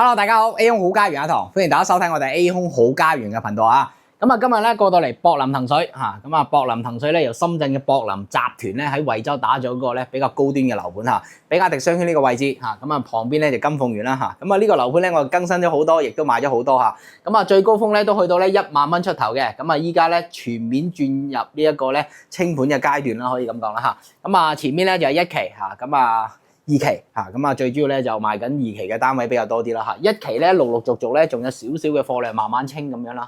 Hello， 大家好 ，A 空好家園阿堂，歡迎大家收睇我哋 A 空好家園嘅頻道啊。咁啊，今日咧過到嚟博林騰水嚇，咁啊博林騰水咧由深圳嘅博林集團咧喺惠州打咗個咧比較高端嘅樓盤嚇，比亞迪商圈呢個位置嚇，咁啊旁邊咧就金鳳園啦嚇，咁啊呢個樓盤咧我更新咗好多，亦都賣咗好多嚇，咁啊最高峰咧都去到咧1萬蚊出頭嘅，咁啊依家咧全面轉入呢一個咧清盤嘅階段啦，可以咁講啦嚇，咁啊前面咧就係1期嚇，咁啊。2期嚇，咁啊最主要咧就賣緊2期嘅單位比較多啲啦嚇，1期咧陸陸續續咧仲有少少嘅貨量慢慢清咁樣啦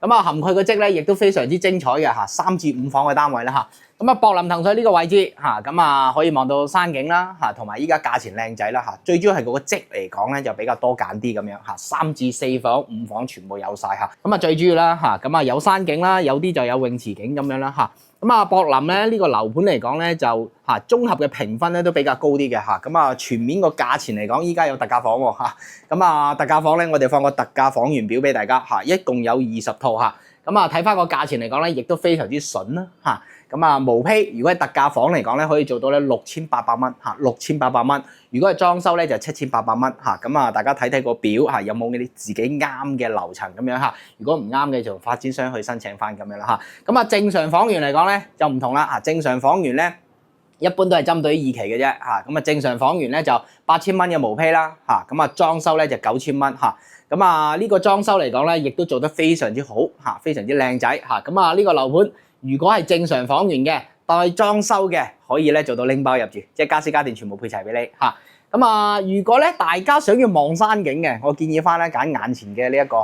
嚇，咁啊含佢個積咧亦都非常之精彩嘅嚇，3至5房嘅單位啦嚇，咁啊博林騰水呢個位置嚇，咁啊可以望到山景啦嚇，同埋依家價錢靚仔啦嚇，最主要係嗰個積嚟講咧就比較多揀啲咁樣嚇，3至4房、5房全部有晒嚇，咁啊最主要啦嚇，咁啊有山景啦，有啲就有泳池景咁樣啦嚇。咁啊，博林咧呢個樓盤嚟講咧就嚇綜合嘅評分咧都比較高啲嘅嚇，咁啊全面個價錢嚟講，依家有特價房喎嚇，咁啊特價房咧我哋放個特價房源表俾大家嚇，一共有20套嚇，咁啊睇翻個價錢嚟講咧，亦都非常之筍啦嚇，咁啊毛坯如果係特價房嚟講咧，可以做到咧6800蚊嚇，6800蚊，如果係裝修咧就7800蚊嚇，咁啊大家睇睇個表嚇，有冇你自己啱嘅樓層咁樣嚇，如果唔啱嘅就發展商去申請翻咁樣啦嚇，咁啊正常房源嚟講咧就唔同啦嚇，正常房源咧一般都係針對於2期嘅啫嚇，咁啊正常房源咧就8000蚊嘅毛坯啦嚇，咁啊裝修咧就9000蚊嚇，咁啊呢個裝修嚟講咧亦都做得非常之好嚇，非常之靚仔嚇，咁啊呢個樓盤如果係正常房源嘅帶裝修嘅，可以咧做到拎包入住，即係家私家電全部配齊俾你嚇。咁啊如果咧大家想要望山景嘅，我建議翻咧揀眼前嘅呢一個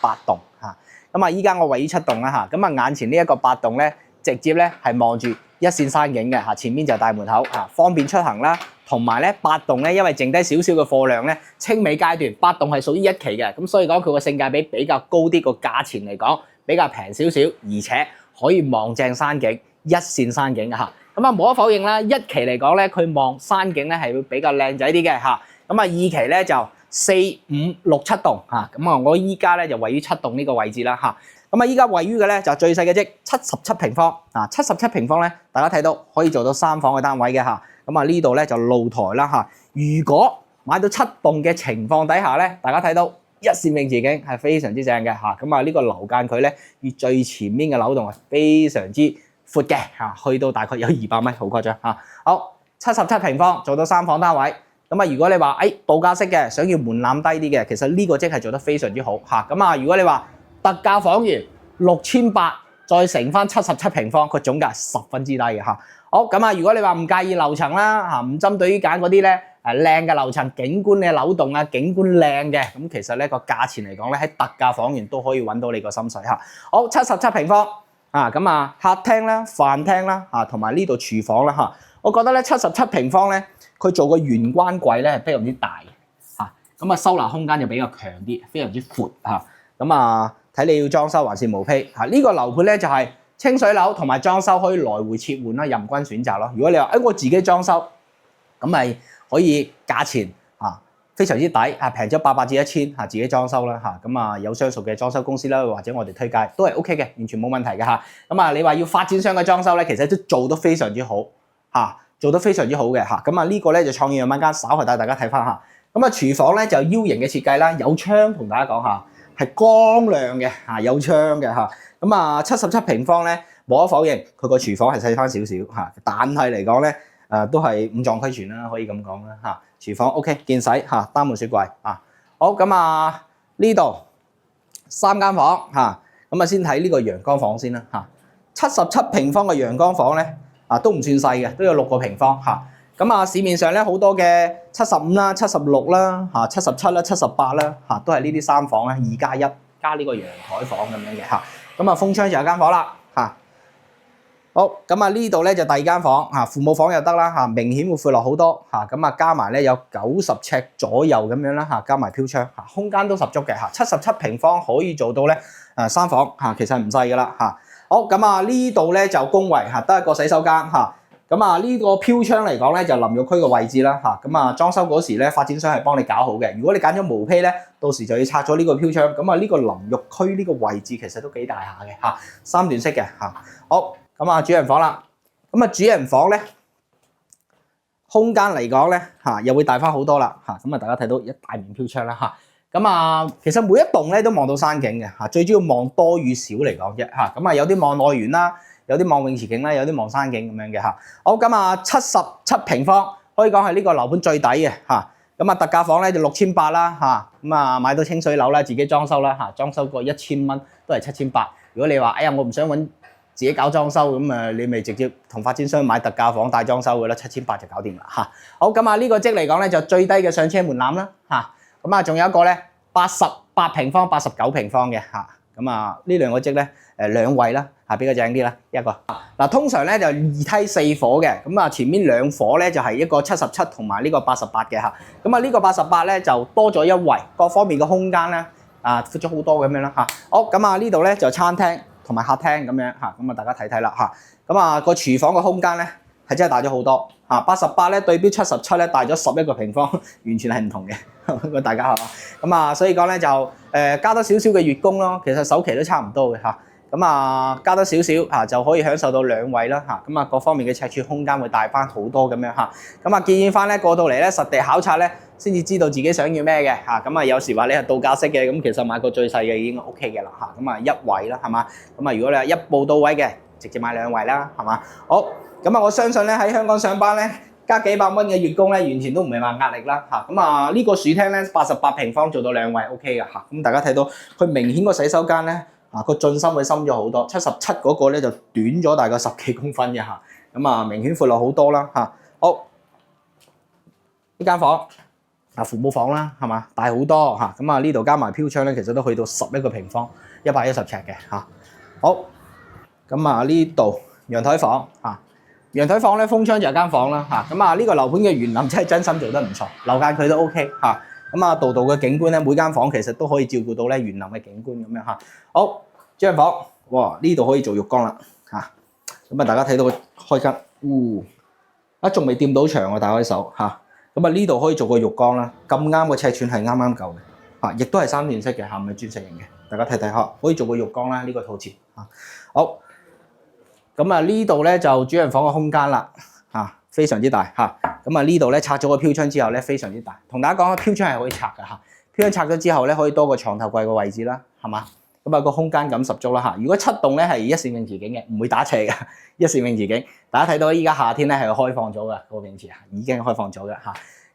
8棟嚇，咁啊依家我位於7棟啦嚇，咁啊眼前呢一個8棟咧直接咧係望住一線山景嘅嚇，前面就係大門口嚇，方便出行啦。同埋咧8棟咧，因為剩低少少嘅貨量咧，清尾階段8棟係屬於1期嘅，咁所以講佢個性價比比較高啲，個價錢嚟講比較平少少，而且可以望正山景，一線山景嘅嚇。咁啊無可否認啦，1期嚟講咧，佢望山景咧係會比較靚仔啲嘅嚇。咁啊2期咧就4、5、6、7棟嚇，咁啊我依家咧就位於7棟呢個位置啦嚇。咁啊依家位於嘅咧就最細嘅積77平方啊，77平方咧，大家睇到可以做到3房嘅單位嘅嚇。咁啊呢度咧就露台啦嚇。如果買到7棟嘅情況底下咧，大家睇到一線泳池景係非常之正嘅嚇。咁啊呢個樓間距咧與最前面嘅樓棟係非常之闊嘅嚇，去到大概有200米，好誇張嚇。好，77平方做到3房單位。咁啊如果你話報價式嘅，想要門檻低啲嘅，其實呢個即係做得非常之好嚇。咁啊如果你話特價房源6800再乘翻77平方，個總價十分之低嘅嚇。好咁啊，如果你話唔介意樓層啦嚇，唔針對於揀嗰啲咧靚嘅樓層、景觀嘅樓棟啊、景觀靚嘅，咁其實咧個價錢嚟講咧喺特價房源都可以揾到你個心水嚇。好77平方啊，咁啊客廳啦、飯廳啦嚇，同埋呢度廚房啦嚇，我覺得咧77平方咧，佢做個玄關櫃咧係非常之大嚇，咁啊收納空間就比較強啲，非常之闊嚇，咁啊睇你要裝修還是毛坯嚇，呢個樓盤咧就係清水樓同埋裝修可以來回切換啦，任君選擇咯。如果你話我自己裝修，咁咪可以價錢非常之抵平咗800至1000自己裝修啦嚇，咁啊有相熟嘅裝修公司啦，或者我哋推介都係 OK 嘅，完全冇問題嘅嚇。咁啊你話要發展商嘅裝修咧，其實都做得非常之好嚇，做得非常之好嘅嚇。咁啊呢個咧就創意樣板間，稍後帶大家睇翻嚇。咁啊廚房咧就 U 型嘅設計啦，有窗同大家講下。係光亮嘅嚇，有窗嘅嚇。咁啊77平方咧，無可否認佢個廚房係細翻少少嚇，但係嚟講咧都係5臟俱全啦，可以咁講啦嚇。廚房 OK 見洗嚇，單門雪櫃啊。好咁啊呢度3間房嚇，咁啊先睇呢個陽光房先啦嚇。77平方嘅陽光房咧都唔算細嘅，都有6個平方嚇。咁啊市面上咧好多嘅75啦、76啦、77啦、78啦都係呢啲3房咧2+1加呢個陽台房咁樣嘅嚇。咁啊封窗就有間房啦嚇。好咁啊呢度咧就第2間房嚇，父母房又得啦嚇，明顯會闊落好多嚇。咁啊加埋咧有90尺左右咁樣啦嚇，加埋飄窗嚇，空間都十足嘅嚇。77平方可以做到咧3房嚇，其實唔細噶啦嚇。好咁啊呢度咧就公衞嚇，得一個洗手間嚇。咁啊呢個飄窗嚟講咧就淋浴區嘅位置啦嚇，咁啊裝修嗰時咧發展商係幫你搞好嘅。如果你揀咗毛坯咧，到時就要拆咗呢個飄窗。咁啊呢個淋浴區呢個位置其實都幾大下嘅嚇，3段式嘅嚇。好咁啊主人房啦，咁啊主人房咧空間嚟講咧又會大翻好多啦咁啊大家睇到一大面飄窗啦咁啊其實每一棟咧都望到山景嘅最主要望多與少嚟講啫咁啊有啲望內園啦，有啲望泳池景啦，有啲望山景咁樣嘅好咁啊77平方可以講係呢個樓盤最抵嘅咁啊特價房咧就6800啦咁啊買到清水樓啦，自己裝修啦裝修過1000蚊都係7800。如果你話哎呀我唔想揾自己搞裝修咁你咪直接同發展商買特價房帶裝修嘅啦，7800就搞掂啦好咁啊呢個積嚟講咧就最低嘅上車門檻啦咁啊仲有一個咧88平方、89平方嘅咁啊呢兩個積咧兩位啦比較正啲啦一個嗱通常咧就2梯4伙嘅咁啊前面2伙咧就係一個77同埋呢個88嘅咁啊呢個88咧就多咗一位，各方面嘅空間咧闊咗好多咁樣啦好咁啊呢度咧就餐廳同埋客廳咁樣咁啊大家睇睇啦咁啊個廚房嘅空間咧係真係大咗好多88咧對標77咧大咗11個平方，完全係唔同嘅大家咁啊所以講咧就加多少少嘅月供咯，其實首期都差唔多嘅咁啊加多少少就可以享受到兩位啦咁啊各方面嘅尺寸空間會大翻好多咁樣咁啊建議翻咧過到嚟咧實地考察咧先至知道自己想要咩嘅咁啊有時話你係度假式嘅咁其實買個最細嘅已經 OK 嘅啦咁啊一位啦係嘛咁啊如果你係一步到位嘅直接買兩位啦係嘛好咁啊我相信咧喺香港上班咧加幾百蚊嘅月供咧完全都唔係話壓力啦咁啊呢個樹廳咧88平方做到兩位 OK 嘅咁大家睇到佢明顯個洗手間咧個進深會深咗好多，77嗰個咧就短咗大概10幾公分嘅咁啊明顯闊落好多啦好呢間房父母房啦係嘛大好多咁啊呢度加埋飄窗咧其實都去到11個平方110尺嘅好咁啊呢度陽台房陽台房咧封窗就係間房啦咁啊呢個樓盤嘅園林真係真心做得唔錯，樓間佢都 OK咁啊度嘅景觀咧每間房其實都可以照顧到咧園林嘅景觀咁樣好張房哇呢度可以做浴缸啦咁啊大家睇到個開間仲未掂到牆打開手咁啊呢度可以做個浴缸啦，咁啱個尺寸係啱啱夠嘅亦都係3段式嘅唔係鑽石型嘅，大家睇睇可以做個浴缸啦呢個套設好咁啊呢度咧就主人房嘅空間啦非常之大咁啊呢度咧拆咗個飄窗之後咧非常之大，同大家講飄窗係可以拆嘅飄窗拆咗之後咧可以多個床頭櫃嘅位置啦係嘛咁啊個空間感十足啦如果7棟咧係一線泳池景嘅，唔會打斜嘅一線泳池景，大家睇到依家夏天咧係開放咗嘅個泳池已經開放咗嘅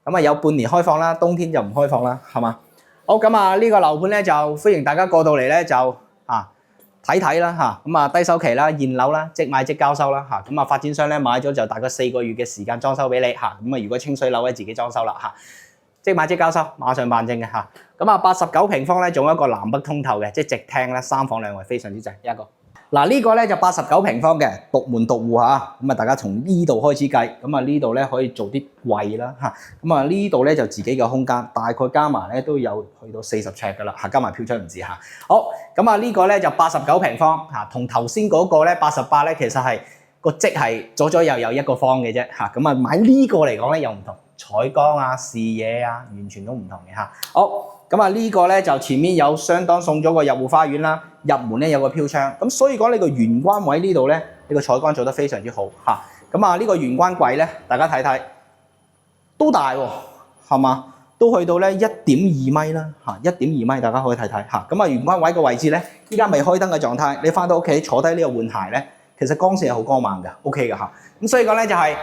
咁啊有半年開放啦，冬天就唔開放啦係嘛好咁啊呢個樓盤咧就歡迎大家過到嚟咧就睇睇啦咁啊低首期啦現樓啦即買即交收啦咁啊發展商咧買咗就大概4個月嘅時間裝修俾你咁啊如果清水樓咧自己裝修啦即買即交收馬上辦證嘅咁啊89平方咧仲有一個南北通透嘅即直廳咧3房2衛非常之正一個嗱呢個咧就89平方嘅獨門獨戶咁啊大家從呢度開始計咁啊呢度咧可以做啲櫃啦咁啊呢度咧就自己嘅空間大概加埋咧都有去到40尺噶啦加埋飄窗唔止好咁啊呢個咧就89平方同頭先嗰個咧88咧其實係個積係左左右右一個方嘅啫咁啊買呢個嚟講咧又唔同採光視野完全都唔同嘅好咁啊呢個咧就前面有相當送咗個入戶花園啦，入門咧有個飄窗，咁所以講呢個玄關位呢度咧，呢個採光做得非常之好咁啊呢個玄關櫃咧，大家睇睇都大喎，係嘛？都去到咧1.2米啦1.2米，大家可以睇睇咁啊玄關位個位置咧，依家未開燈嘅狀態，你翻到屋企坐低呢個換鞋咧，其實光線係好光猛嘅 ，OK 嘅咁所以講咧就係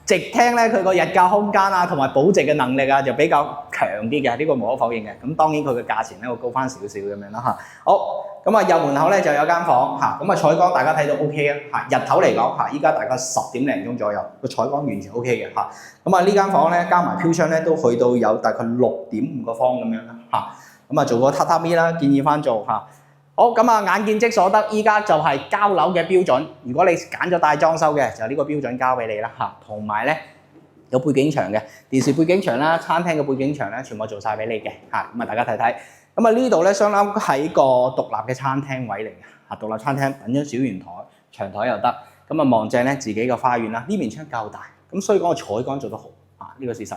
直廳咧，佢個日價空間同埋保值嘅能力就比較強啲嘅，呢個無可否認嘅。咁當然佢嘅價錢咧會高翻少少咁樣啦好，咁啊入門口咧就有間房咁啊採光大家睇到 OK 日頭嚟講依家大概10點零鐘左右，個採光完全 OK 嘅咁啊呢間房咧加埋飄窗咧都去到有大概6.5個方咁樣啦咁啊做個榻榻米啦，建議翻做好咁啊眼見即所得，依家就係交樓嘅標準。如果你揀咗帶裝修嘅，就呢個標準交俾你啦同埋咧有背景牆嘅電視背景牆啦、餐廳嘅背景牆咧，全部做晒俾你嘅咁啊大家睇睇。咁啊呢度咧相當係個獨立嘅餐廳位嚟嘅獨立餐廳等張小圓台、長台又得。咁啊望正咧自己嘅花園啦，呢面窗夠大，咁所以講個採光做得好呢個事實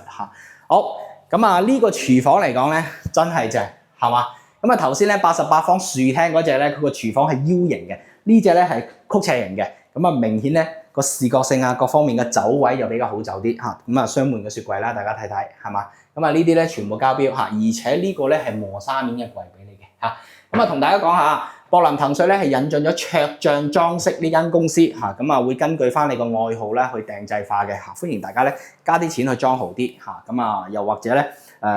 好咁啊呢個廚房嚟講咧真係正係嘛？咁啊頭先咧88方豎廳嗰隻咧，佢個廚房係 U 型嘅，呢隻咧係曲斜型嘅，咁啊明顯咧個視覺性啊各方面嘅走位又比較好走啲嚇。咁啊雙門嘅雪櫃啦，大家睇睇係嘛？咁啊呢啲咧全部交標嚇，而且呢個咧係磨砂面嘅櫃俾你嘅嚇。咁啊同大家講下，博林騰瑞咧係引進咗桌帳裝飾呢間公司嚇，咁啊會根據翻你個愛好咧去訂製化嘅嚇，歡迎大家咧加啲錢去裝好啲嚇，咁啊又或者咧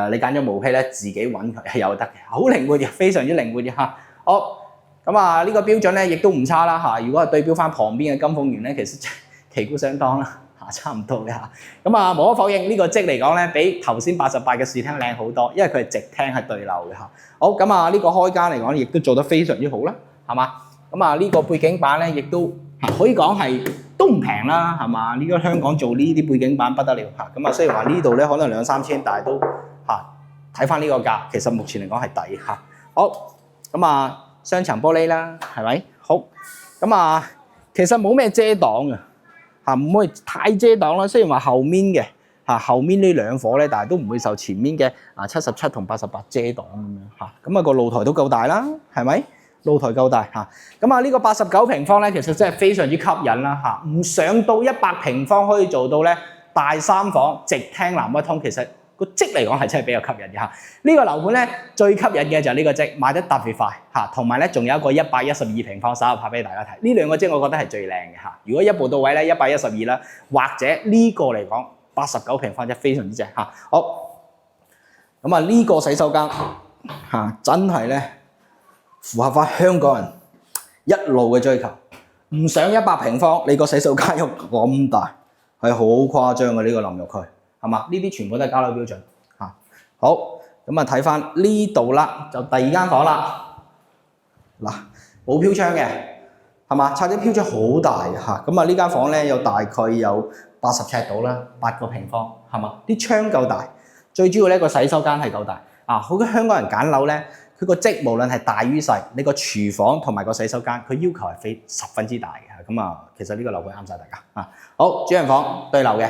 你揀咗毛坯咧自己揾佢係有得嘅，好靈活嘅，非常之靈活嘅嚇。好，咁啊呢個標準咧亦都唔差啦嚇，如果係對標翻旁邊嘅金鳳園咧，其實旗鼓相當啦。差唔多嘅嚇，咁啊無可否認呢個積嚟講咧，比頭先88嘅視廳靚好多，因為佢係直廳係對流嘅嚇。好，咁啊呢個開間嚟講，亦都做得非常之好啦，係嘛？咁啊呢個背景板咧，亦都可以講係都唔平啦，係嘛？呢個香港做呢啲背景板不得了嚇。咁啊雖然話呢度咧可能2-3千，但係都嚇睇翻呢個價，其實目前嚟講係抵嚇。好，咁啊雙層玻璃啦，係咪？好，咁啊其實冇咩遮擋嘅。唔會太遮擋啦，雖然話後面嘅後面呢兩顆咧，但係都唔會受前面嘅77同88遮擋咁樣嚇。咁啊個露台都夠大啦，係咪？露台夠大嚇。咁啊呢個89平方咧，其實真係非常之吸引啦嚇。唔上到100平方可以做到咧大3房直廳南北通，其實個積嚟講係真係比較吸引嘅嚇。呢個樓盤咧最吸引嘅就係呢個積，賣得特別快嚇，同埋咧仲有一個112平方，稍後拍俾大家睇。呢兩個積我覺得係最靚嘅嚇。如果一步到位咧112啦，或者呢個嚟講89平方真係非常之正嚇。好，咁啊呢個洗手間嚇真係咧符合翻香港人一路嘅追求，唔上100平方，你個洗手間有咁大，係好誇張嘅呢個淋浴區。係嘛？呢啲全部都係交樓標準嚇。好，咁啊睇翻呢度啦，就第二間房啦。嗱，冇飄窗嘅，係嘛？拆咗飄窗好大嘅嚇。咁啊呢間房咧有大概有80尺到啦，8個平方，係嘛？啲窗夠大，最主要咧個洗手間係夠大。好多香港人揀樓咧，佢個積無論係大於細，你個廚房同埋個洗手間，佢要求係十分之大嘅。咁啊，其實呢個樓盤啱晒大家啊。好，主人房對流嘅。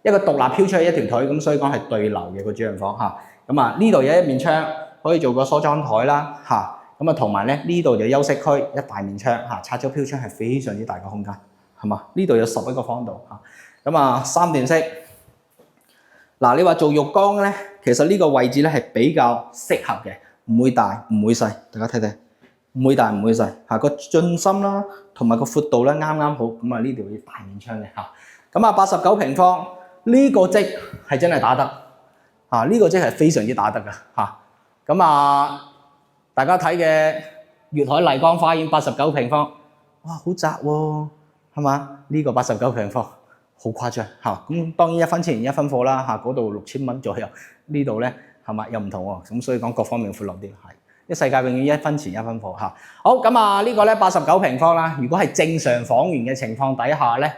一個獨立飄出去一條腿，咁所以講係對流嘅個主人房嚇。咁啊呢度有一面窗，可以做個梳妝台啦嚇。咁啊同埋咧呢度就休息區，一大面窗嚇，拆咗飄窗係非常之大嘅空間，係嘛？呢度有11個方度嚇。咁啊3段式。嗱你話做浴缸咧，其實呢個位置咧係比較適合嘅，唔會大唔會細，大家睇睇，唔會大唔會細嚇。個進深啦，同埋個闊度咧啱啱好。咁啊呢度要大面窗嘅嚇。咁啊89平方。呢個積係真係打得嚇，呢個積係非常之打得㗎嚇。咁啊，大家睇嘅粵海麗江花園89平方，哇，好窄喎，係嘛？呢個89平方好誇張嚇。咁當然1分錢一分貨啦嚇，嗰度6000蚊左右，呢度咧係嘛又唔同喎。咁所以講各方面闊落啲係。啲世界永遠1分錢一分貨嚇。好，咁啊呢個咧89平方啦，如果係正常房源嘅情況底下咧，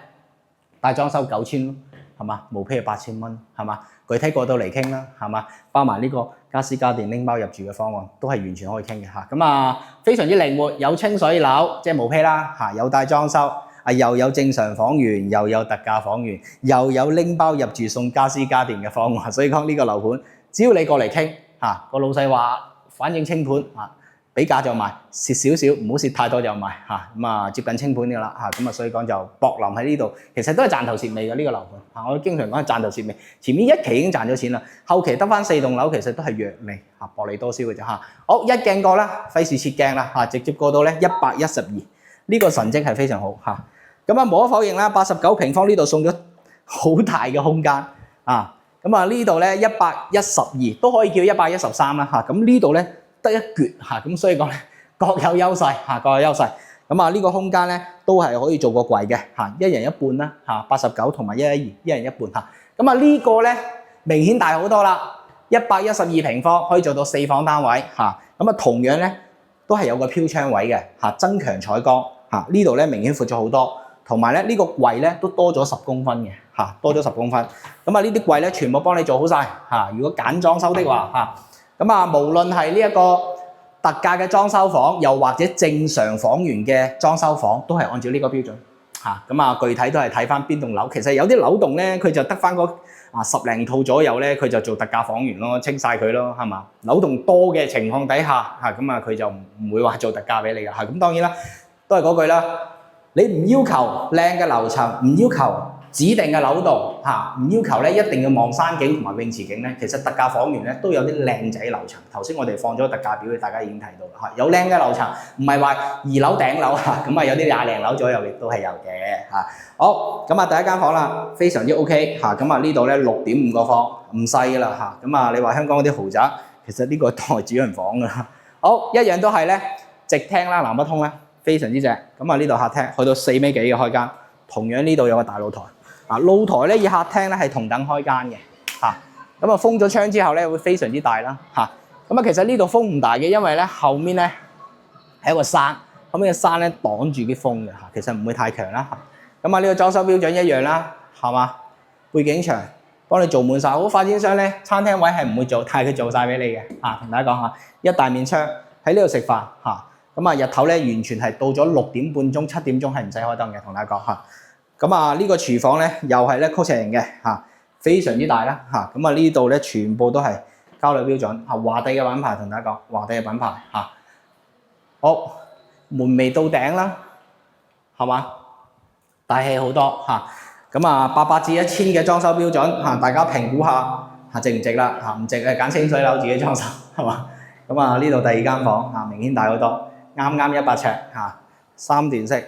大裝修9000咯。係嘛？毛坯係8000蚊，係嘛？具體過到嚟傾啦，係嘛？包埋呢個家私家電拎包入住嘅方案，都係完全可以傾嘅嚇。咁啊，非常之靈活，有清水樓，即係毛坯啦嚇，有帶裝修，又有正常房源，又有特價房源，又有拎包入住送家私家電嘅方案。所以講呢個樓盤，只要你過嚟傾嚇，個老細話，反正清盤嚇。俾價就賣，蝕少少，唔好蝕太多就賣嚇。咁啊接近清盤嘅啦嚇，咁啊所以講就博林喺呢度，其實都係賺頭蝕尾嘅呢個樓盤嚇。我經常講係賺頭蝕尾，前面1期已經賺咗錢啦，後期得翻4棟樓，其實都係弱利嚇，薄利多銷嘅啫嚇。好，一鏡過啦，費事切鏡啦嚇，直接過到咧112，呢個神蹟係非常好嚇。咁啊無可否認啦，89平方呢度送咗好大嘅空間啊。咁啊呢度咧112都可以叫113啦嚇。咁呢度咧。得一橛嚇，咁所以講咧各有優勢嚇，各有優勢。咁啊呢個空間咧都係可以做個櫃嘅嚇，一人一半啦嚇，89同埋112，一人一半嚇。咁啊呢個咧明顯大好多啦，112平方可以做到4房單位嚇。咁啊同樣咧都係有個飄窗位嘅嚇，增強採光嚇。呢度咧明顯闊咗好多，同埋咧呢個櫃咧都多咗10公分嘅嚇，多咗10公分。咁啊呢啲櫃咧全部幫你做好晒嚇。如果揀裝修的話嚇。咁啊，無論係呢一個特價嘅裝修房，又或者正常房源嘅裝修房，都係按照呢個標準嚇。咁啊，具體都係睇翻邊棟樓。其實有啲樓棟咧，佢就得翻嗰10零套左右咧，佢就做特價房源咯，清晒佢咯，係嘛？樓棟多嘅情況底下嚇，咁啊佢就唔會話做特價俾你㗎嚇。咁當然啦，都係嗰句啦，你唔要求靚嘅樓層，唔要求指定嘅樓度嚇，唔要求咧一定要望山景同埋泳池景咧，其實特價房源咧都有啲靚仔樓層。頭先我哋放咗特價表，大家已經睇到啦嚇，有靚嘅樓層，唔係話2樓頂樓嚇，咁啊有啲廿零樓左右亦都係有嘅嚇。好，咁啊第一間房啦，非常之 OK 嚇，咁啊呢度咧6.5個方，唔細噶啦嚇，咁啊你話香港嗰啲豪宅，其實呢個係主人房噶啦。好，一樣都係咧直廳啦，南北通啦，非常之正。咁啊呢度客廳去到4米幾嘅開間，同樣呢度有個大露台。啊，露台咧以客廳咧係同等開間嘅嚇，咁啊封咗窗之後咧會非常之大啦嚇，咁啊其實呢度風唔大嘅，因為咧後面咧係一個山，後面嘅山咧擋住啲風嘅嚇，其實唔會太強啦嚇。咁啊呢個裝修標準一樣啦，係嘛？背景牆幫你做滿晒，好發展商咧餐廳位係唔會做，但係佢做晒俾你嘅嚇。同大家講下，一大面窗喺呢度食飯嚇，咁啊日頭咧完全係到咗6點半鐘、7點鐘係唔使開燈嘅，同大家講嚇。咁啊，呢個廚房咧又係咧曲斜形嘅嚇，非常之大啦嚇。咁啊呢度咧全部都係交樓標準嚇，華帝嘅品牌，同大家講華帝嘅品牌嚇。好，門楣到頂啦，係嘛？大氣好多嚇。咁啊800至1000嘅裝修標準嚇，大家評估下嚇值唔值啦嚇？唔值誒揀清水樓自己裝修係嘛？咁啊呢度第2間房嚇，明顯大好多，啱啱100尺嚇，3段式。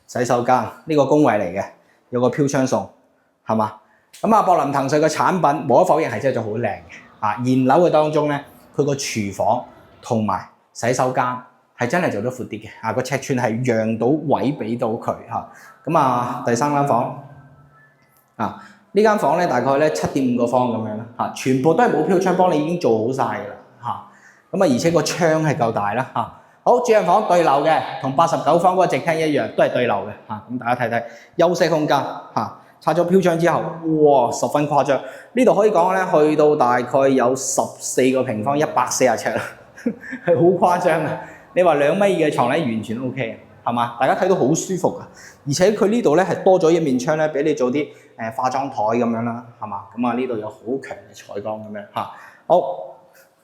洗手間呢個工位嚟嘅，有個飄窗送，係嘛？咁啊，博林騰瑞嘅產品無可否認係真係做好靚嘅。啊，現樓嘅當中咧，佢個廚房同埋洗手間係真係做得闊啲嘅。啊，個尺寸係讓到位俾到佢嚇。咁啊，第3間房啊，呢間房咧大概咧7.5個方咁樣啦嚇，全部都係冇飄窗，幫你已經做好晒㗎啦嚇。咁啊，而且個窗係夠大啦嚇。好，主人房對流嘅，同89方嗰個直廳一樣，都係對流嘅嚇。咁大家睇睇休息空間嚇，拆咗飄窗之後，哇，十分誇張。呢度可以講咧，去到大概有14個平方140尺啦，係好誇張啊！你話2米2嘅床咧，完全 OK 係嘛？大家睇到好舒服啊！而且佢呢度咧係多咗一面窗咧，俾你做啲化妝台咁樣啦，係嘛？咁啊呢度有好強嘅採光咁樣嚇。好。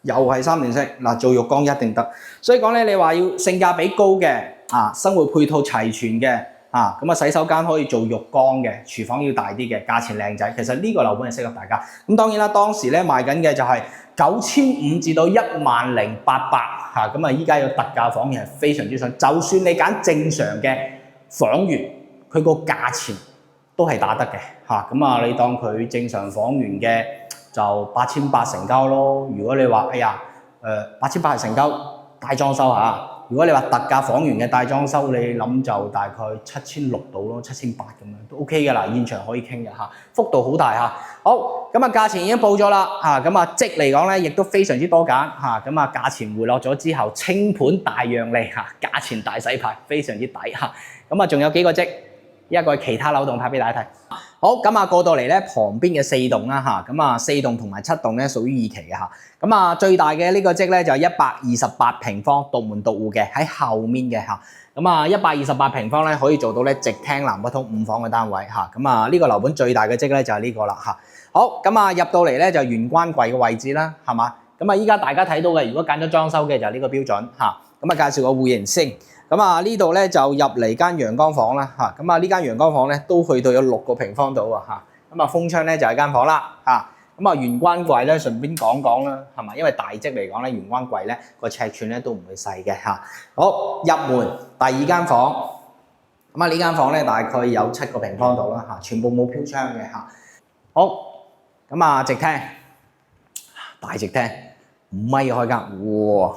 又係3段式嗱，做浴缸一定得，所以講咧，你話要性價比高嘅啊，生活配套齊全嘅啊，咁啊洗手間可以做浴缸嘅，廚房要大啲嘅，價錢靚仔，其實呢個樓盤係適合大家。咁當然啦，當時咧賣緊嘅就係9500至到10800嚇，咁啊依家有特價房源係非常之上，就算你揀正常嘅房源，佢個價錢都係打得嘅嚇，咁啊你當佢正常房源嘅。就8800成交咯。如果你話哎呀8800係成交大裝修嚇，如果你話特價房源嘅大裝修，你諗就大概7600到咯，7800咁樣都 OK 嘅啦。現場可以傾嘅嚇，幅度好大嚇。好，咁啊價錢已經報咗啦嚇，咁啊積嚟講咧亦都非常之多揀嚇，咁啊價錢回落咗之後清盤大讓利嚇，價錢大洗牌，非常之抵嚇。咁啊仲有幾個積，一個係其他樓棟拍俾大家睇。好，咁啊過到嚟咧旁邊嘅4棟啦嚇，咁啊4棟同埋7棟咧屬於二期嘅嚇，咁啊最大嘅呢個積咧就係128平方獨門獨戶嘅喺後面嘅嚇，咁啊128平方咧可以做到咧直廳南北通5房嘅單位嚇，咁啊呢個樓盤最大嘅積咧就係呢個啦嚇。好，咁啊入到嚟咧就玄關櫃嘅位置啦，係嘛？咁啊依家大家睇到嘅，如果揀咗裝修嘅就係呢個標準嚇，咁啊介紹個戶型先。咁啊呢度咧就入嚟間陽光房啦嚇，咁啊呢間陽光房咧都去到有6個平方度啊嚇，咁啊風窗咧就係間房啦嚇，咁啊玄關櫃咧順便講講啦，係嘛？因為大積嚟講咧，玄關櫃咧個尺寸咧都唔會細嘅嚇。好，入門第2間房，咁啊呢間房咧大概有7個平方度啦嚇，全部冇飄窗嘅嚇。好，咁啊直廳，大直廳5米嘅開間，哇，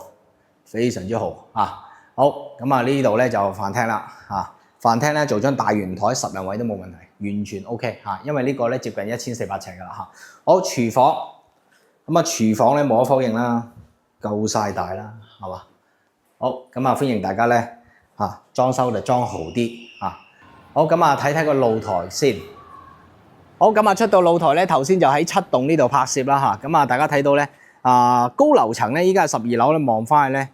非常之豪嚇。好，咁啊呢度咧就飯廳啦嚇，飯廳咧做張大圓台10人位都冇問題，完全 OK 嚇，因為呢個咧接近1400尺噶啦嚇。好，廚房，咁啊廚房咧無可否認啦，夠晒大啦，係嘛？好，咁啊歡迎大家咧嚇裝修就裝豪啲嚇。好，咁啊睇睇個露台先。好，咁啊出到露台咧，頭先就喺7棟呢度拍攝啦嚇，咁啊大家睇到咧高樓層咧，依家係12樓咧，望翻去咧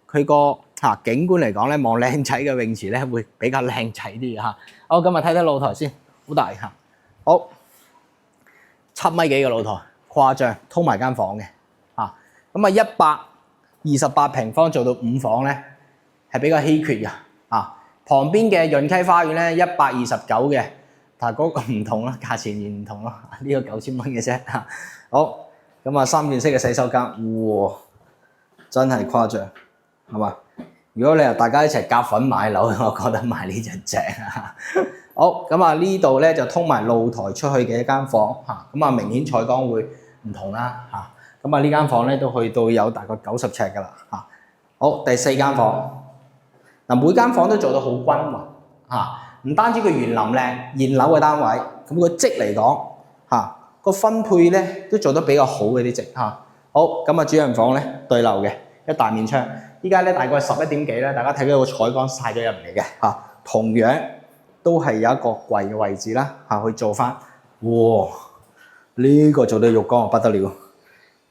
佢個景觀嚟講咧，望靚仔嘅泳池咧會比較靚仔啲嚇。好，咁啊睇睇露台先，好大嚇。好，7米幾嘅露台，誇張，通埋間房嘅嚇。咁啊128平方做到5房咧，係比較稀缺嘅嚇。旁邊嘅潤溪花園咧129嘅，但係嗰個唔同啦，價錢而唔同咯。呢、個9000蚊嘅啫。好，咁啊3件式嘅洗手間，哇，真係誇張，係嘛？如果你話大家一齊夾份買樓，我覺得買呢隻正啊。好，咁啊呢度咧就通埋露台出去嘅一間房嚇，咁啊明顯採光會唔同啦嚇。咁啊呢間房咧都去到有大概90尺㗎啦嚇。好，第4間房，嗱每間房都做到好均勻嚇，唔單止佢園林靚，現樓嘅單位，咁個積嚟講嚇個分配咧都做得比較好嘅啲積嚇。好，咁啊主人房咧對流嘅一大面窗，依家咧大概11點幾咧，大家睇到個採光曬咗入嚟嘅嚇，同樣都係有一個櫃嘅位置啦嚇，去做翻，哇！呢個做到浴缸不得了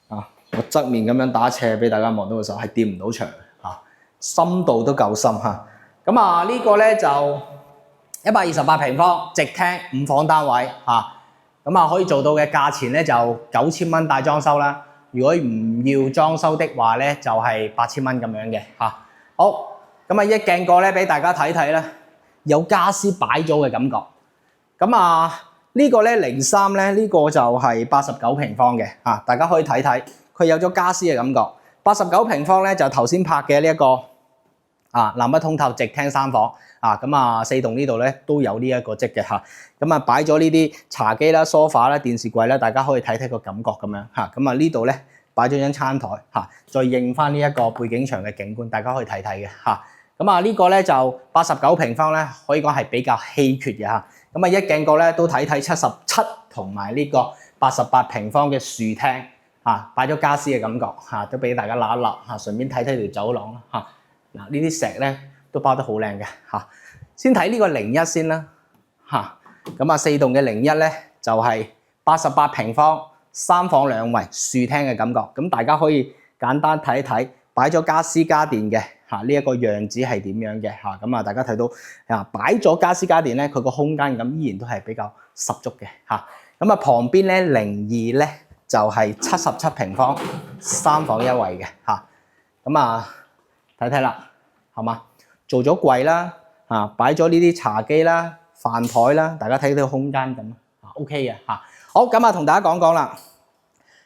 啊！我側面咁樣打斜俾大家望到嘅時候係掂唔到牆嚇，深度都夠深嚇。咁啊呢個咧就128平方直廳5房單位嚇，咁啊可以做到嘅價錢咧就9000蚊帶裝修啦。如果唔要裝修的話咧，就係8000蚊咁樣嘅嚇。好，咁啊一鏡過咧俾大家睇睇啦，有家私擺咗嘅感覺。咁啊呢個咧03咧呢個就係89平方嘅嚇，大家可以睇睇，佢有咗家私嘅感覺。89平方咧就頭先拍嘅呢一個南北通透直廳3房啊，咁啊4棟呢度咧都有呢一個積嘅嚇，咁啊擺咗呢啲茶幾啦、梳化啦、電視櫃啦，大家可以睇睇個感覺咁樣嚇，咁啊呢度咧擺咗張餐台嚇，再應翻呢一個背景牆嘅景觀，大家可以睇睇嘅嚇，咁啊呢個咧就89平方咧，可以講係比較稀缺嘅嚇，咁啊一鏡過咧都睇睇77同埋呢個88平方嘅樹廳嚇，擺咗家私嘅感覺嚇，都俾大家揦一揦嚇，順便睇睇條走廊啦嚇。嗱呢啲石咧都包得好靚嘅嚇，先睇呢個01先啦嚇，咁啊4棟嘅01咧就係88平方3房2衛樹廳嘅感覺，咁大家可以簡單睇一睇擺咗家私家電嘅嚇呢一個樣子係點樣嘅嚇，咁啊大家睇到啊擺咗家私家電咧，佢個空間感依然都係比較十足嘅嚇，咁啊旁邊咧02咧就係77平方3房1衛嘅嚇，咁啊。睇睇啦，係嘛？做咗櫃啦，擺咗呢啲茶几啦、飯台啦，大家睇到空間咁，OK 嘅嚇。好，咁啊，同大家講講啦，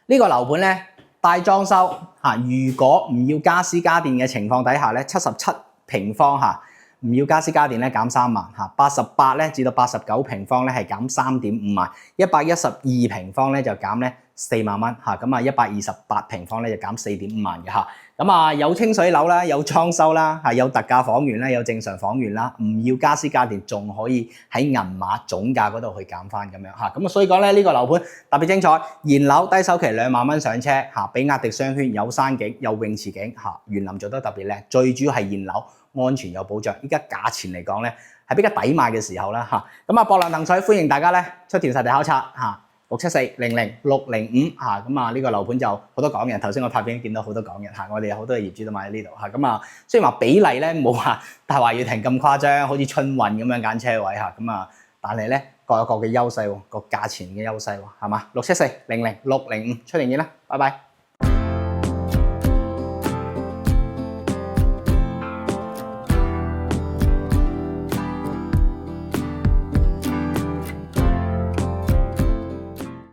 呢個樓盤咧帶裝修嚇，如果唔要家私家電嘅情況底下咧，77平方嚇，唔要家私家電咧減3萬嚇，88咧至到89平方咧係減3.5萬，112平方咧就減咧4萬蚊嚇，咁啊128平方咧就減4.5萬嘅嚇。咁啊有清水樓啦，有裝修啦，有特價房源啦，有正常房源啦，唔要家私家電，仲可以喺銀碼總價嗰度去減翻咁樣嚇。咁啊，所以講咧呢個樓盤特別精彩，現樓低首期2萬蚊上車嚇，俾壓力雙圈，有山景，有泳池景嚇，園林做得特別靚，最主要係現樓安全有保障。依家價錢嚟講咧係比較抵買嘅時候啦嚇。咁啊，博覽騰水歡迎大家咧出團實地考察嚇。674000605嚇，咁啊呢個樓盤就好多港人，頭先我拍片見到好多港人嚇，我哋有好多嘅業主都買喺呢度嚇，咁啊雖然話比例咧冇話大華耀庭咁誇張，好似春運咁樣揀車位嚇，咁啊但係咧各有各嘅優勢喎，個價錢嘅優勢喎，係嘛？674000605出嚟見啦，拜拜。